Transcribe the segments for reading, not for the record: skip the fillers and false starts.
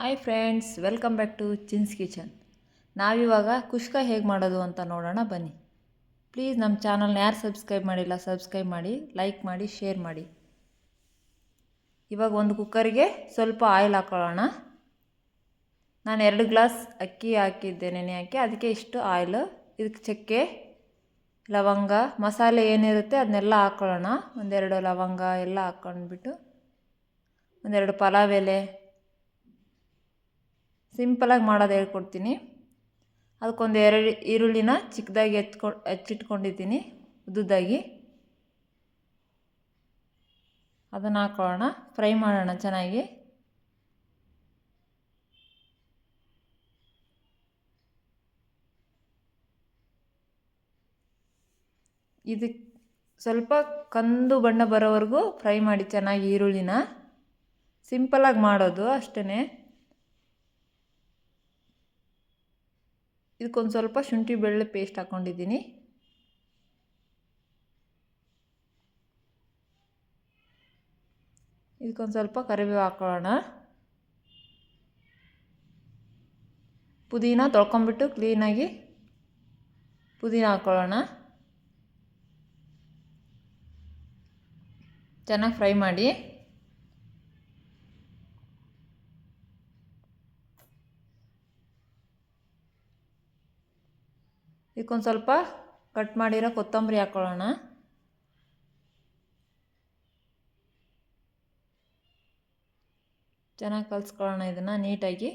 Hi friends, welcome back to Chin's kitchen. ನಾವಿವಾಗ ಕುಷ್ಕ ಹೇಗೆ ಮಾಡೋದು ಅಂತ ನೋಡೋಣ ಬನ್ನಿ. ಪ್ಲೀಸ್ ನಮ್ಮ ಚಾನಲ್ನ ಯಾರು ಸಬ್ಸ್ಕ್ರೈಬ್ ಮಾಡಿಲ್ಲ ಸಬ್ಸ್ಕ್ರೈಬ್ ಮಾಡಿ, ಲೈಕ್ ಮಾಡಿ, ಶೇರ್ ಮಾಡಿ. ಇವಾಗ ಒಂದು ಕುಕ್ಕರಿಗೆ ಸ್ವಲ್ಪ ಆಯಿಲ್ ಹಾಕೊಳ್ಳೋಣ. ನಾನು 2 ಗ್ಲಾಸ್ ಅಕ್ಕಿ ಹಾಕಿದ್ದೆ ನೆನೆ ಹಾಕಿ, ಅದಕ್ಕೆ ಇಷ್ಟು ಆಯಿಲು. ಇದಕ್ಕೆ ಚಕ್ಕೆ, ಲವಂಗ, ಮಸಾಲೆ ಏನಿರುತ್ತೆ ಅದನ್ನೆಲ್ಲ ಹಾಕ್ಕೊಳ್ಳೋಣ. 1-2 ಲವಂಗ ಎಲ್ಲ ಹಾಕ್ಕೊಂಡ್ಬಿಟ್ಟು 1-2 ಪಲಾವ್ ಎಲೆ. ಸಿಂಪಲಾಗಿ ಮಾಡೋದು ಹೇಳ್ಕೊಡ್ತೀನಿ. ಅದಕ್ಕೊಂದು 2 ಈರುಳ್ಳಿನ ಚಿಕ್ಕದಾಗಿ ಹೆಚ್ಚಿಟ್ಕೊಂಡಿದ್ದೀನಿ ಉದ್ದುದ್ದಾಗಿ. ಅದನ್ನು ಹಾಕೊಳ್ಳೋಣ, ಫ್ರೈ ಮಾಡೋಣ ಚೆನ್ನಾಗಿ. ಇದಕ್ಕೆ ಸ್ವಲ್ಪ ಕಂದು ಬಣ್ಣ ಬರೋವರೆಗೂ ಫ್ರೈ ಮಾಡಿ ಚೆನ್ನಾಗಿ ಈರುಳ್ಳಿನ. ಸಿಂಪಲಾಗಿ ಮಾಡೋದು ಅಷ್ಟೇ. ಇದಕ್ಕೊಂದು ಸ್ವಲ್ಪ ಶುಂಠಿ ಬೆಳ್ಳುಳ್ಳಿ ಪೇಸ್ಟ್ ಹಾಕ್ಕೊಂಡಿದ್ದೀನಿ. ಇದಕ್ಕೊಂದು ಸ್ವಲ್ಪ ಕರಿಬೇವು ಹಾಕೊಳ್ಳೋಣ. ಪುದೀನ ತೊಳ್ಕೊಂಬಿಟ್ಟು ಕ್ಲೀನಾಗಿ ಪುದೀನ ಹಾಕ್ಕೊಳ್ಳೋಣ. ಚೆನ್ನಾಗಿ ಫ್ರೈ ಮಾಡಿ. ಇದಕ್ಕೊಂದು ಸ್ವಲ್ಪ ಕಟ್ ಮಾಡಿರೋ ಕೊತ್ತಂಬರಿ ಹಾಕ್ಕೊಳ್ಳೋಣ. ಚೆನ್ನಾಗಿ ಕಲಿಸ್ಕೊಳ್ಳೋಣ ಇದನ್ನು ನೀಟಾಗಿ.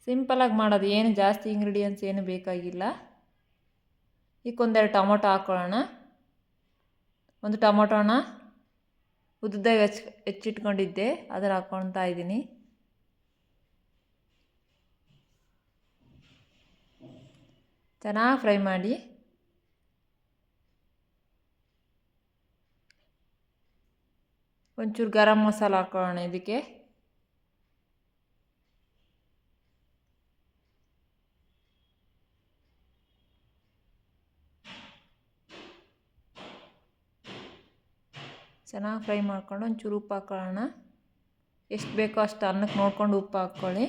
ಸಿಂಪಲಾಗಿ ಮಾಡೋದು, ಏನು ಜಾಸ್ತಿ ಇಂಗ್ರೀಡಿಯೆಂಟ್ಸ್ ಏನು ಬೇಕಾಗಿಲ್ಲ. ಇದಕ್ಕೊಂದೆರಡು ಟೊಮೊಟೊ ಹಾಕ್ಕೊಳ್ಳೋಣ. ಒಂದು ಟೊಮೊಟೊನ ಉದ್ದದಾಗಿ ಹೆಚ್ಚಿಟ್ಕೊಂಡಿದ್ದೆ, ಅದನ್ನು ಹಾಕ್ಕೊಳ್ತಾ ಇದ್ದೀನಿ. ಚೆನ್ನಾಗಿ ಫ್ರೈ ಮಾಡಿ. ಒಂಚೂರು ಗರಂ ಮಸಾಲ ಹಾಕ್ಕೊಳ್ಳೋಣ ಇದಕ್ಕೆ. ಚೆನ್ನಾಗಿ ಫ್ರೈ ಮಾಡ್ಕೊಂಡು ಒಂಚೂರು ಉಪ್ಪು ಹಾಕ್ಕೊಳ್ಳೋಣ. ಎಷ್ಟು ಬೇಕೋ ಅಷ್ಟು ಅನ್ನಕ್ಕೆ ನೋಡ್ಕೊಂಡು ಉಪ್ಪು ಹಾಕ್ಕೊಳ್ಳಿ.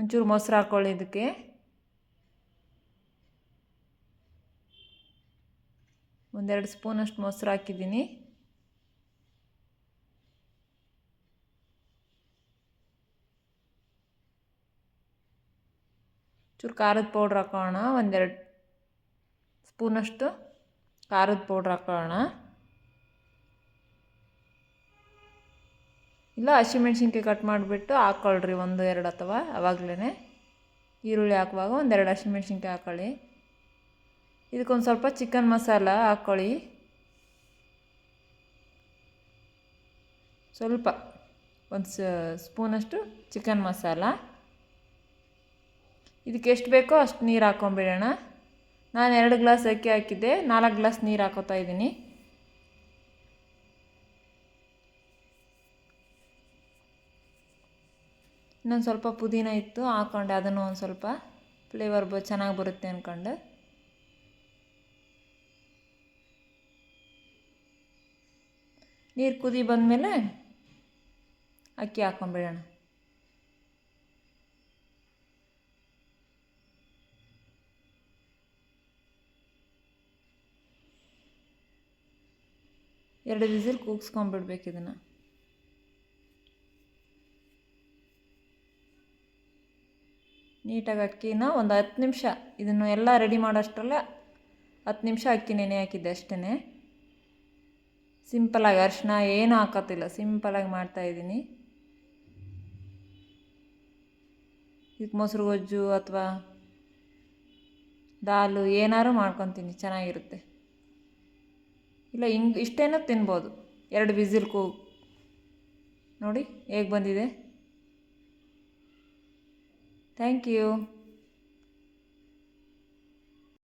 ಒಂಚೂರು ಮೊಸರು ಹಾಕ್ಕೊಳ್ಳಿ ಇದಕ್ಕೆ. ಒಂದೆರಡು ಸ್ಪೂನಷ್ಟು ಮೊಸರು ಹಾಕಿದ್ದೀನಿ. ಚೂರು ಖಾರದ ಪೌಡ್ರ್ ಹಾಕೋಣ. 1-2 ಸ್ಪೂನಷ್ಟು ಖಾರದ ಪೌಡ್ರ್ ಹಾಕೋಣ. ಇಲ್ಲ ಹಸಿಮೆಣ್ಸಿನ್ಕಾಯಿ ಕಟ್ ಮಾಡಿಬಿಟ್ಟು ಹಾಕ್ಕೊಳ್ರಿ, 1-2 ಅಥವಾ ಆವಾಗಲೇ. ಈರುಳ್ಳಿ ಹಾಕುವಾಗ 1-2 ಹಸಿಮೆಣ್ಸಿನ್ಕಾಯಿ ಹಾಕ್ಕೊಳ್ಳಿ. ಇದಕ್ಕೊಂದು ಸ್ವಲ್ಪ ಚಿಕನ್ ಮಸಾಲ ಹಾಕ್ಕೊಳ್ಳಿ. ಸ್ವಲ್ಪ ಒಂದು ಸ್ಪೂನಷ್ಟು ಚಿಕನ್ ಮಸಾಲ. ಇದಕ್ಕೆ ಎಷ್ಟು ಬೇಕೋ ಅಷ್ಟು ನೀರು ಹಾಕ್ಕೊಂಬಿಡೋಣ. ನಾನು 2 ಗ್ಲಾಸ್ ಅಕ್ಕಿ ಹಾಕಿದ್ದೆ, 4 ಗ್ಲಾಸ್ ನೀರು ಹಾಕೋತಾ ಇದ್ದೀನಿ. ಇನ್ನೊಂದು ಸ್ವಲ್ಪ ಪುದೀನ ಇತ್ತು ಹಾಕ್ಕೊಂಡೆ, ಅದನ್ನು ಒಂದು ಸ್ವಲ್ಪ ಫ್ಲೇವರ್ ಚೆನ್ನಾಗಿ ಬರುತ್ತೆ ಅಂದ್ಕೊಂಡು. ನೀರು ಕುದಿ ಬಂದಮೇಲೆ ಅಕ್ಕಿ ಹಾಕ್ಕೊಂಬಿಡೋಣ. ಎರಡು ವಿಸಿಲ್ ಕೂಗಿಸ್ಕೊಂಬಿಡ್ಬೇಕು ಇದನ್ನು. ನೀಟಾಗಿ ಅಕ್ಕಿನ ಒಂದು 10 ನಿಮಿಷ, ಇದನ್ನು ಎಲ್ಲ ರೆಡಿ ಮಾಡೋಷ್ಟರಲ್ಲೇ 10 ನಿಮಿಷ ಅಕ್ಕಿ ನೆನೆ ಹಾಕಿದ್ದೆ ಅಷ್ಟೇ. ಸಿಂಪಲಾಗಿ ಅರಿಶಿನ ಏನು ಹಾಕೋತಿಲ್ಲ, ಸಿಂಪಲಾಗಿ ಮಾಡ್ತಾಯಿದ್ದೀನಿ. ಇದಕ್ಕೆ ಮೊಸರು ಗೊಜ್ಜು ಅಥವಾ ದಾಲು ಏನಾದ್ರು ಮಾಡ್ಕೊತೀನಿ, ಚೆನ್ನಾಗಿರುತ್ತೆ. ಇಲ್ಲ ಇಷ್ಟೇನೂ ತಿನ್ಬೋದು. 2 ವಿಸಿಲ್ ನೋಡಿ ಹೇಗೆ ಬಂದಿದೆ. Thank you.